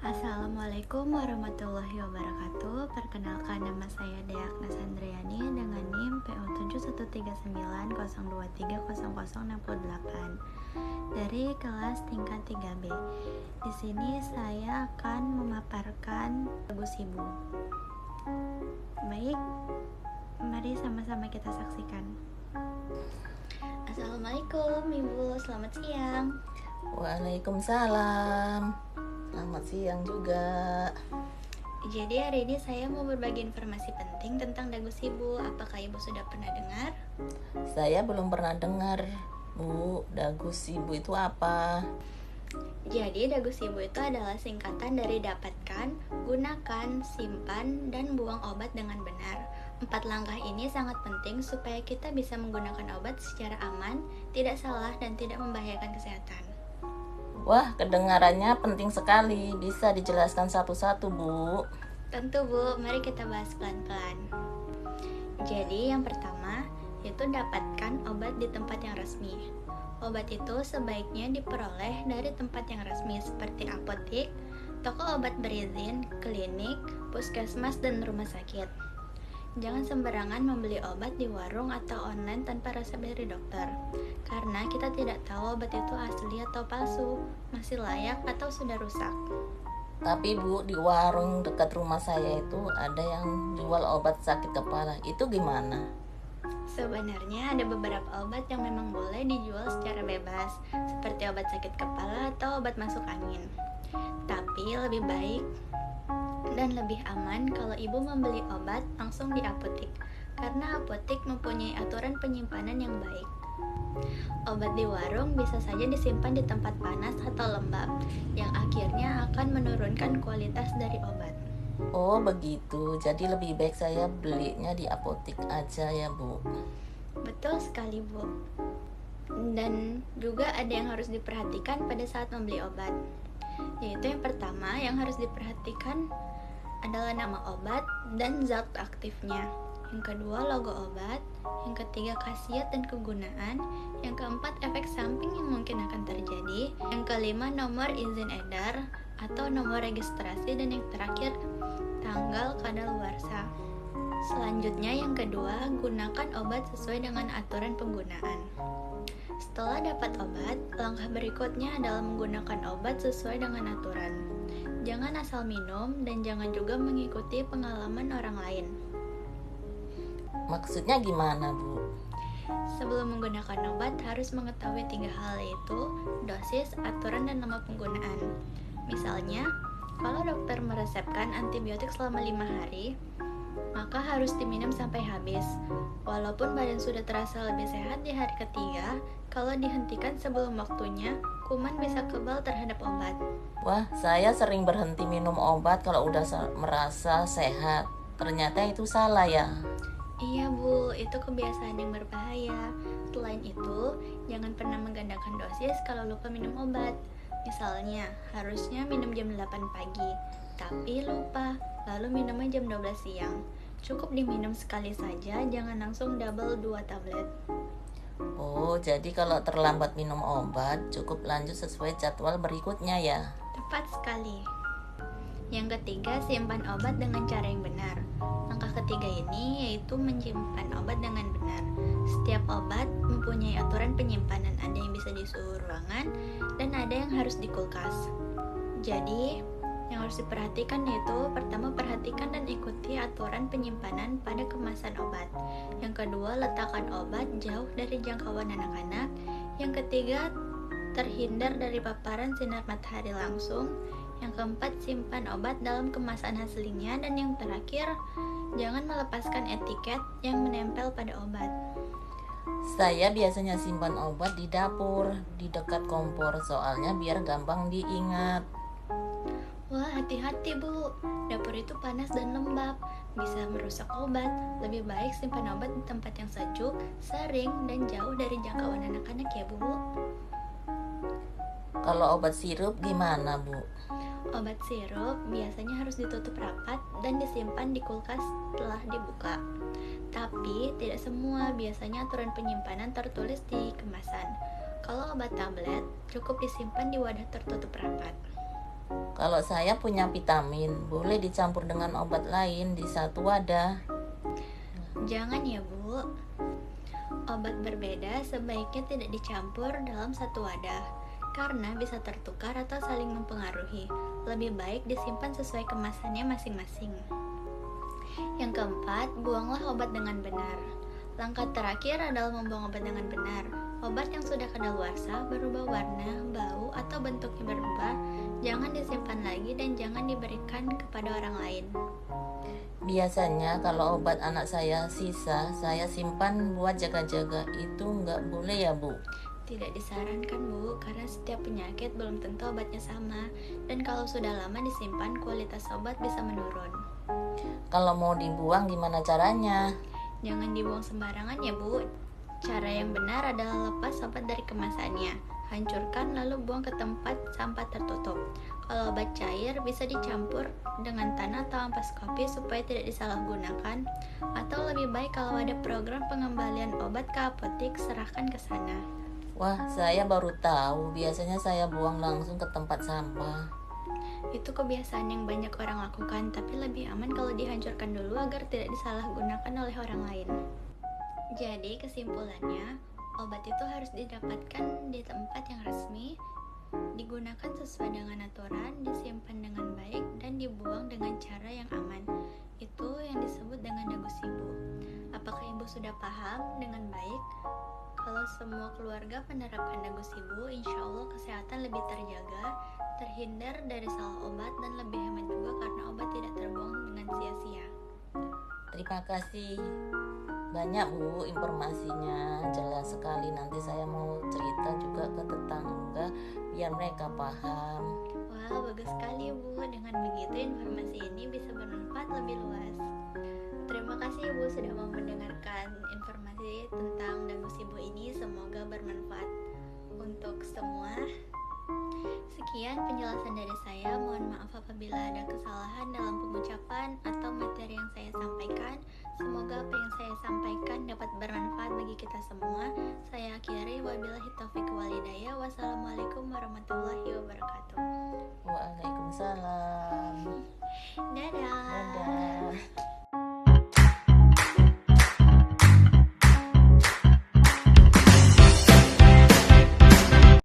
Assalamualaikum warahmatullahi wabarakatuh. Perkenalkan, nama saya Deakna Sandriani dengan NIM PO711390230068 dari kelas tingkat 3B. Di sini saya akan memaparkan lagu Sibu. Baik, mari sama-sama kita saksikan. Assalamualaikum Ibu, selamat siang. Waalaikumsalam. Selamat siang juga. Jadi hari ini saya mau berbagi informasi penting tentang dagu sibu. Apakah Ibu sudah pernah dengar? Saya belum pernah dengar, Bu. Dagu sibu itu apa? Jadi dagu sibu itu adalah singkatan dari dapatkan, gunakan, simpan, dan buang obat dengan benar. 4 langkah ini sangat penting supaya kita bisa menggunakan obat secara aman, tidak salah, dan tidak membahayakan kesehatan. Wah, kedengarannya penting sekali. Bisa dijelaskan satu-satu, Bu? Tentu, Bu. Mari kita bahas pelan-pelan. Jadi yang pertama, yaitu dapatkan obat di tempat yang resmi. Obat itu sebaiknya diperoleh dari tempat yang resmi seperti apotek, toko obat berizin, klinik, puskesmas, dan rumah sakit. Jangan sembarangan membeli obat di warung atau online tanpa resep dari dokter, karena kita tidak tahu obat itu asli atau palsu, masih layak atau sudah rusak. Tapi Bu, di warung dekat rumah saya itu ada yang jual obat sakit kepala. Itu gimana? Sebenarnya ada beberapa obat yang memang boleh dijual secara bebas, seperti obat sakit kepala atau obat masuk angin. Tapi lebih baik dan lebih aman kalau Ibu membeli obat langsung di apotek, karena apotek mempunyai aturan penyimpanan yang baik. Obat di warung bisa saja disimpan di tempat panas atau lembab, yang akhirnya akan menurunkan kualitas dari obat. Oh, begitu. Jadi lebih baik saya belinya di apotek aja ya, Bu. Betul sekali, Bu. Dan juga ada yang harus diperhatikan pada saat membeli obat, yaitu yang pertama yang harus diperhatikan adalah nama obat dan zat aktifnya. Yang kedua, logo obat. Yang ketiga, khasiat dan kegunaan. Yang keempat, efek samping yang mungkin akan terjadi. Yang kelima, nomor izin edar atau nomor registrasi. Dan yang terakhir, tanggal kadaluarsa. Selanjutnya, yang kedua, gunakan obat sesuai dengan aturan penggunaan. Setelah dapat obat, langkah berikutnya adalah menggunakan obat sesuai dengan aturan. Jangan asal minum dan jangan juga mengikuti pengalaman orang lain. Maksudnya gimana, Bu? Sebelum menggunakan obat harus mengetahui 3 hal, yaitu dosis, aturan, dan nama penggunaan. Misalnya, kalau dokter meresepkan antibiotik selama 5 hari, maka harus diminum sampai habis. Walaupun badan sudah terasa lebih sehat di hari ketiga, kalau dihentikan sebelum waktunya, kuman bisa kebal terhadap obat. Wah, saya sering berhenti minum obat kalau udah merasa sehat. Ternyata itu salah ya. Iya, Bu, itu kebiasaan yang berbahaya. Selain itu, jangan pernah menggandakan dosis kalau lupa minum obat. Misalnya, harusnya minum jam 8 pagi, tapi lupa, lalu minumnya jam 12 siang. Cukup diminum sekali saja, jangan langsung double 2 tablet. Oh, jadi kalau terlambat minum obat, cukup lanjut sesuai jadwal berikutnya ya? Tepat sekali. Yang ketiga, simpan obat dengan cara yang benar. Langkah ketiga ini yaitu menyimpan obat dengan benar. Setiap obat mempunyai aturan penyimpanan, ada yang bisa di suhu ruangan dan ada yang harus di kulkas. Jadi, yang harus diperhatikan yaitu pertama, perhatikan dan ikuti aturan penyimpanan pada kemasan obat. Yang kedua, letakkan obat jauh dari jangkauan anak-anak. Yang ketiga, terhindar dari paparan sinar matahari langsung. Yang keempat, simpan obat dalam kemasan aslinya. Dan yang terakhir, jangan melepaskan etiket yang menempel pada obat. Saya biasanya simpan obat di dapur, di dekat kompor, soalnya biar gampang diingat. Wah, hati-hati Bu. Dapur itu panas dan lembab, bisa merusak obat. Lebih baik simpan obat di tempat yang sejuk, sering, dan jauh dari jangkauan anak-anak ya Bu. Kalau obat sirup gimana, Bu? Obat sirup biasanya harus ditutup rapat dan disimpan di kulkas setelah dibuka. Tapi tidak semua, biasanya aturan penyimpanan tertulis di kemasan. Kalau obat tablet, cukup disimpan di wadah tertutup rapat. Kalau saya punya vitamin, boleh dicampur dengan obat lain di satu wadah? Jangan ya Bu. Obat berbeda sebaiknya tidak dicampur dalam satu wadah, karena bisa tertukar atau saling mempengaruhi. Lebih baik disimpan sesuai kemasannya masing-masing. Yang keempat, buanglah obat dengan benar. Langkah terakhir adalah membuang obat dengan benar. Obat yang sudah kadaluarsa, berubah warna, bau, atau bentuknya berubah, jangan disimpan lagi dan jangan diberikan kepada orang lain. Biasanya kalau obat anak saya sisa, saya simpan buat jaga-jaga. Itu nggak boleh ya, Bu? Tidak disarankan Bu, karena setiap penyakit belum tentu obatnya sama, dan kalau sudah lama disimpan, kualitas obat bisa menurun. Kalau mau dibuang gimana caranya? Jangan dibuang sembarangan ya Bu. Cara yang benar adalah lepas obat dari kemasannya, hancurkan lalu buang ke tempat sampah tertutup. Kalau obat cair bisa dicampur dengan tanah atau ampas kopi supaya tidak disalahgunakan, atau lebih baik kalau ada program pengembalian obat ke apotek, serahkan ke sana. Wah, saya baru tahu. Biasanya saya buang langsung ke tempat sampah. Itu kebiasaan yang banyak orang lakukan, tapi lebih aman kalau dihancurkan dulu agar tidak disalahgunakan oleh orang lain. Jadi kesimpulannya, obat itu harus didapatkan di tempat yang resmi, digunakan sesuai dengan aturan, disimpan dengan baik, dan dibuang dengan cara yang aman. Itu yang disebut dengan dagu sibu. Apakah Ibu sudah paham dengan baik? Kalau semua keluarga menerapkan dagu sibu, insya Allah kesehatan lebih terjaga, terhindar dari salah obat, dan lebih hemat juga karena obat tidak terbuang dengan sia-sia. Terima kasih banyak, Bu, informasinya jelas sekali. Nanti saya mau cerita juga ke tetangga biar mereka paham. Wah, bagus sekali Bu. Dengan begitu informasi ini bisa bermanfaat lebih luas. Terima kasih Ibu sudah mau mendengarkan informasi tentang dagu sibu ini. Semoga bermanfaat untuk semua. Sekian penjelasan dari saya. Mohon maaf apabila ada kesalahan dalam pengucapan atau materi yang saya sampaikan. Semoga apa yang saya sampaikan dapat bermanfaat bagi kita semua. Saya akhiri, wabillahi taufiq wal hidayah. Wassalamualaikum warahmatullahi wabarakatuh. Waalaikumsalam. Dadah. Dadah.